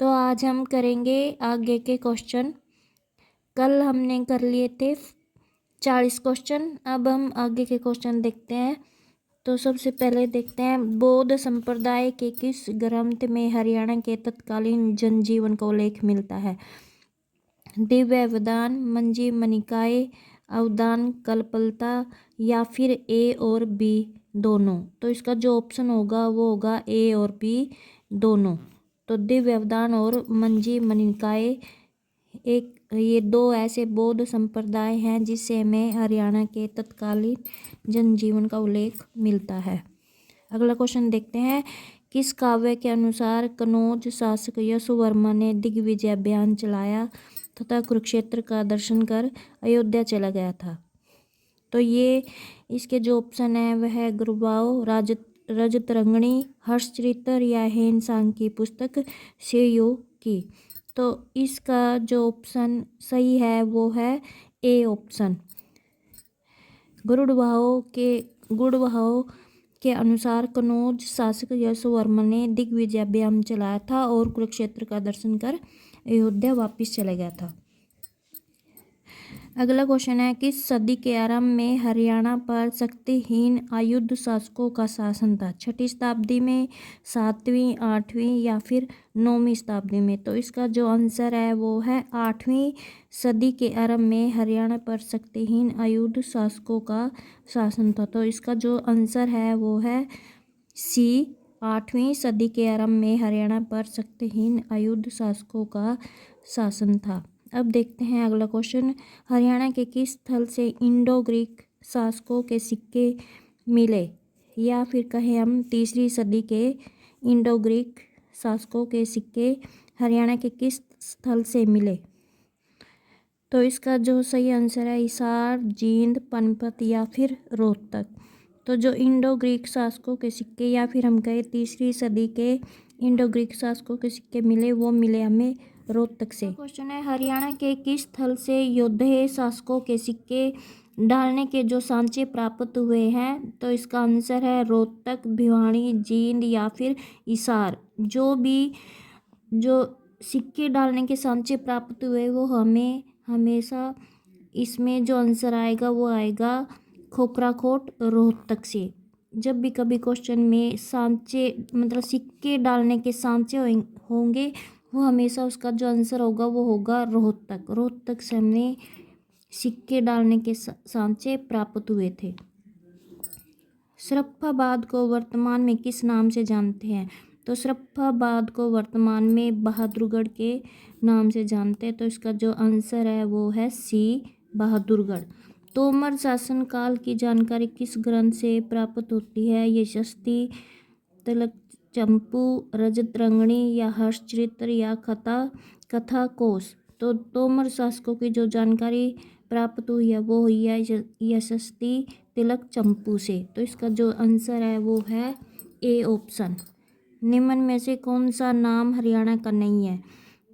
तो आज हम करेंगे आगे के क्वेश्चन। कल हमने कर लिए थे 40 क्वेश्चन। अब हम आगे के क्वेश्चन देखते हैं। तो सबसे पहले देखते हैं, बौद्ध संप्रदाय के किस ग्रंथ में हरियाणा के तत्कालीन जनजीवन का उल्लेख मिलता है? दिव्य अवदान, मंजीव निकाय, अवदान कल्पलता या फिर ए और बी दोनों। तो इसका जो ऑप्शन होगा वो होगा ए और बी दोनों। तो दिव्य अवदान और मंजीव निकाय एक ये दो ऐसे बौद्ध संप्रदाय हैं जिससे हमें हरियाणा के तत्कालीन जनजीवन का उल्लेख मिलता है। अगला क्वेश्चन देखते हैं, किस काव्य के अनुसार कनौज शासक यशोवर्मा ने दिग्विजय अभियान चलाया तथा कुरुक्षेत्र का दर्शन कर अयोध्या चला गया था? तो ये इसके जो ऑप्शन है वह है गुरुबाव, रजतरंगिणी, हर्षचरित्र या हेन सांग की पुस्तक सेयो की। तो इसका जो ऑप्शन सही है वो है ए ऑप्शन। गुड़वाहो के अनुसार कनौज शासक यशोवर्मा ने दिग्विजय अभियान चलाया था और कुरुक्षेत्र का दर्शन कर अयोध्या वापस चला गया था। अगला क्वेश्चन है, किस सदी के आरंभ में हरियाणा पर शक्तिहीन आयुध शासकों का शासन था? 6वीं शताब्दी में, 7वीं, 8वीं या फिर 9वीं शताब्दी में? तो इसका जो आंसर है वो है 8वीं सदी के आरंभ में हरियाणा पर शक्तिहीन आयुध शासकों का शासन था। तो इसका जो आंसर है वो है सी, 8वीं सदी के आरंभ में हरियाणा पर शक्तिहीन आयुध शासकों का शासन था। अब देखते हैं अगला क्वेश्चन, हरियाणा के किस स्थल से इंडो ग्रीक शासकों के सिक्के मिले? या फिर कहें हम 3री सदी के इंडो ग्रीक शासकों के सिक्के हरियाणा के किस स्थल से मिले? तो इसका जो सही आंसर है हिसार, जींद, पानीपत या फिर रोहतक। तो जो इंडो ग्रीक शासकों के सिक्के या फिर हम कहें 3री सदी के इंडो ग्रीक शासकों के सिक्के मिले वो मिले हमें रोहतक से। क्वेश्चन है, हरियाणा के किस स्थल से योद्धे शासकों के सिक्के डालने के जो सांचे प्राप्त हुए हैं? तो इसका आंसर है रोहतक, भिवानी, जींद या फिर हिसार। जो सिक्के डालने के सांचे प्राप्त हुए वो हमें हमेशा इसमें जो आंसर आएगा वो आएगा खोखराखोट, रोहतक से। जब भी कभी क्वेश्चन में सांचे मतलब सिक्के डालने के सांचे होंगे वो हमेशा उसका जो आंसर होगा वो होगा रोहतक। रोहतक से हमने सिक्के डालने के सांचे प्राप्त हुए थे। शरफाबाद को वर्तमान में किस नाम से जानते हैं? तो शरफाबाद को वर्तमान में बहादुरगढ़ के नाम से जानते हैं। तो इसका जो आंसर है वो है सी, बहादुरगढ़। तोमर शासन काल की जानकारी किस ग्रंथ से प्राप्त होती है? यशस्ती, तिलक चंपू, रजतरंगिणी या हर्षचरित्र या कथा कोश? तो तोमर शासकों की जो जानकारी प्राप्त हुई है वो हुई है यशस्ती तिलक चंपू से। तो इसका जो आंसर है वो है ए ऑप्शन। निम्न में से कौन सा नाम हरियाणा का नहीं है?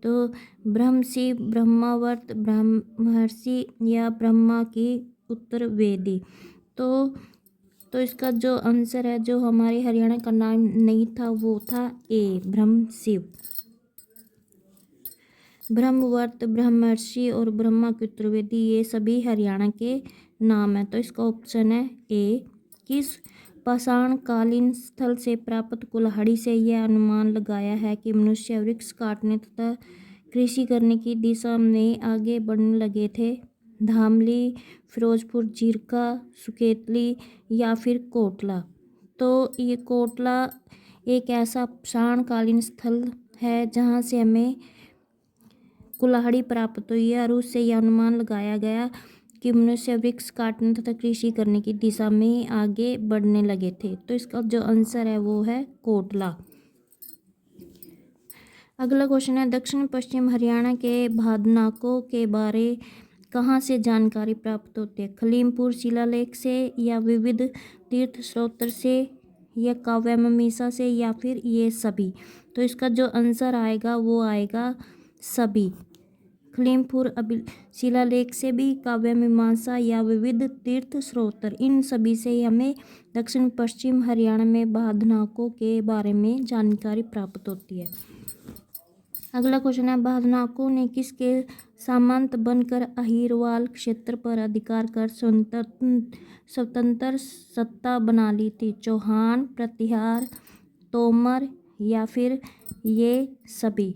तो ब्रह्मशिव, ब्रह्मावर्त, ब्रह्मर्षि या ब्रह्मा की उत्तरवेदी? तो इसका जो आंसर है जो हमारे हरियाणा का नाम नहीं था वो था ए, ब्रह्मशिव। ब्रह्मवर्त, ब्रह्मर्षि और ब्रह्मा की उत्तरवेदी ये सभी हरियाणा के नाम है। तो इसका ऑप्शन है ए। किस पाषाणकालीन स्थल से प्राप्त कुल्हाड़ी से यह अनुमान लगाया है कि मनुष्य वृक्ष काटने तथा कृषि करने की दिशा में आगे बढ़ने लगे थे? धामली, फिरोजपुर, जीरका, सुकेतली या फिर कोटला? तो ये कोटला एक ऐसा पाषाणकालीन स्थल है जहाँ से हमें कुल्हाड़ी प्राप्त हुई है और उससे यह अनुमान लगाया गया कि मनुष्य वृक्ष काटने तथा कृषि करने की दिशा में आगे बढ़ने लगे थे। तो इसका जो आंसर है वो है कोटला। अगला क्वेश्चन है, दक्षिण पश्चिम हरियाणा के भादनाकों के बारे कहाँ से जानकारी प्राप्त होती है? खलीमपुर शिलालेख से या विविध तीर्थ स्रोत से या काव्य मीमांसा से या फिर ये सभी? तो इसका जो आंसर आएगा वो आएगा सभी। खलीमपुर शिलालेख से भी, काव्य मीमांसा या विविध तीर्थ स्रोत, इन सभी से हमें दक्षिण पश्चिम हरियाणा में भादनाकों के बारे में जानकारी प्राप्त होती है। अगला क्वेश्चन है, बहनाकों ने किसके सामंत बनकर अहिरवाल क्षेत्र पर अधिकार कर स्वतंत्र सत्ता बना ली थी? चौहान, प्रतिहार, तोमर या फिर ये सभी?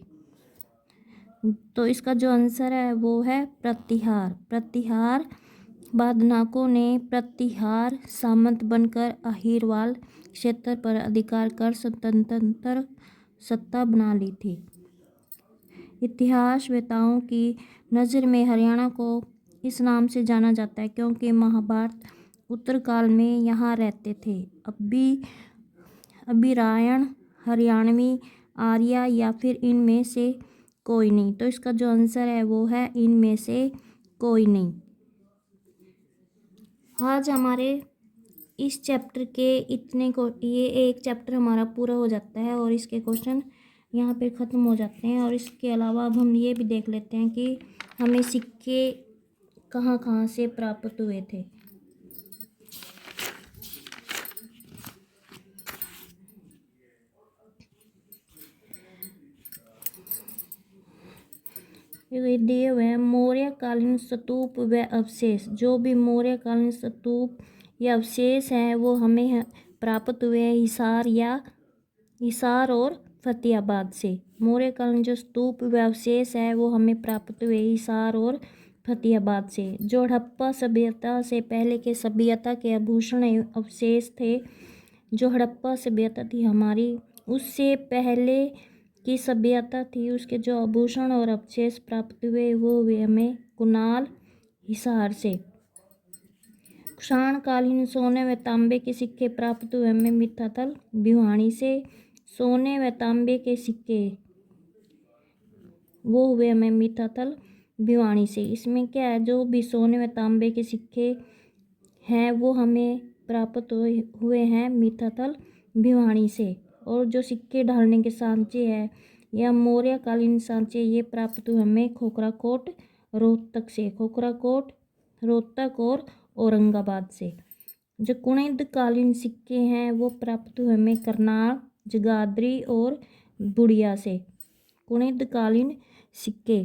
तो इसका जो आंसर है वो है प्रतिहार। प्रतिहार, बहनाकों ने प्रतिहार सामंत बनकर अहिरवाल क्षेत्र पर अधिकार कर स्वतंत्र सत्ता बना ली थी। इतिहासवेताओं की नज़र में हरियाणा को इस नाम से जाना जाता है क्योंकि महाभारत उत्तरकाल में यहाँ रहते थे। अभिरायण, हरियाणवी, आर्या या फिर इनमें से कोई नहीं? तो इसका जो आंसर है वो है इनमें से कोई नहीं। आज हमारे इस चैप्टर के ये एक चैप्टर हमारा पूरा हो जाता है और इसके क्वेश्चन यहाँ पे ख़त्म हो जाते हैं। और इसके अलावा अब हम ये भी देख लेते हैं कि हमें सिक्के कहाँ कहाँ से प्राप्त हुए थे। ये दिए हुए हैं मौर्यकालीन स्तूप व अवशेष। जो भी मौर्यकालीन स्तूप या अवशेष हैं वो हमें प्राप्त हुए हैं हिसार और फतेहाबाद से। मौर्यकालीन जो स्तूप व अवशेष है वो हमें प्राप्त हुए हिसार और फतेहाबाद से। जो हड़प्पा सभ्यता से पहले के सभ्यता के आभूषण अवशेष थे, जो हड़प्पा सभ्यता थी हमारी, उससे पहले की सभ्यता थी, उसके जो आभूषण और अवशेष प्राप्त हुए वो हुए हमें कुणाल, हिसार से। कुषाणकालीन सोने व तांबे के सिक्के प्राप्त हुए हमें मिठाथल, भिवानी से। सोने व तांबे के सिक्के वो हुए हमें मिठाथल, भिवानी से। इसमें क्या है, जो भी सोने व तांबे के सिक्के हैं वो हमें प्राप्त हुए हैं मिठाथल, भिवानी से। और जो सिक्के ढालने के सांचे हैं या मौर्यकालीन सांचे, ये प्राप्त हुए हमें खोखराकोट, रोहतक से। खोखराकोट, रोहतक और औरंगाबाद से। जो कुणिदकालीन सिक्के हैं वो प्राप्त हुए हमें करनाल, जगाधरी और बुढ़िया से। कुणिदकालीन सिक्के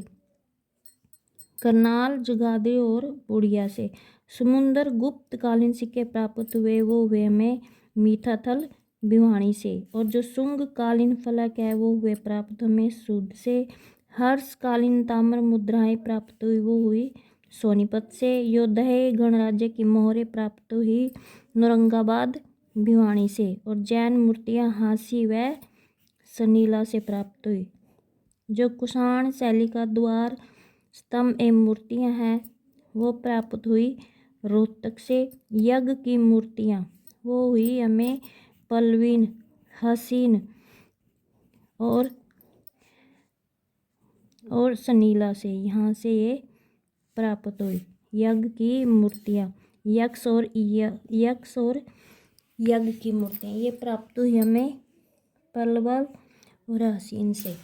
करनाल, जगाधरी और बुढ़िया से। समुद्र गुप्तकालीन सिक्के प्राप्त हुए वो हुए हमें मिठाथल, भिवानी से। और जो शुंगकालीन फलक है वो हुए प्राप्त हमें सूद से। हर्षकालीन ताम्र मुद्राएं प्राप्त हुई वो हुई सोनीपत से। योद्धय गणराज्य की मोहरें प्राप्त हुई औरंगाबाद, भिवानी से। और जैन मूर्तियां हांसी व सनीला से प्राप्त हुई। जो कुषाण शैली का द्वार स्तंभ एवं मूर्तियां हैं वो प्राप्त हुई रोहतक से। यज्ञ की मूर्तियां वो हुई हमें पल्लवीन, हसीन और सनीला से, यहाँ से ये प्राप्त हुई। यज्ञ की मूर्तियाँ, यक्ष और यज्ञ की मूर्तियाँ ये प्राप्त हुई हमें पलवल और हसीन से।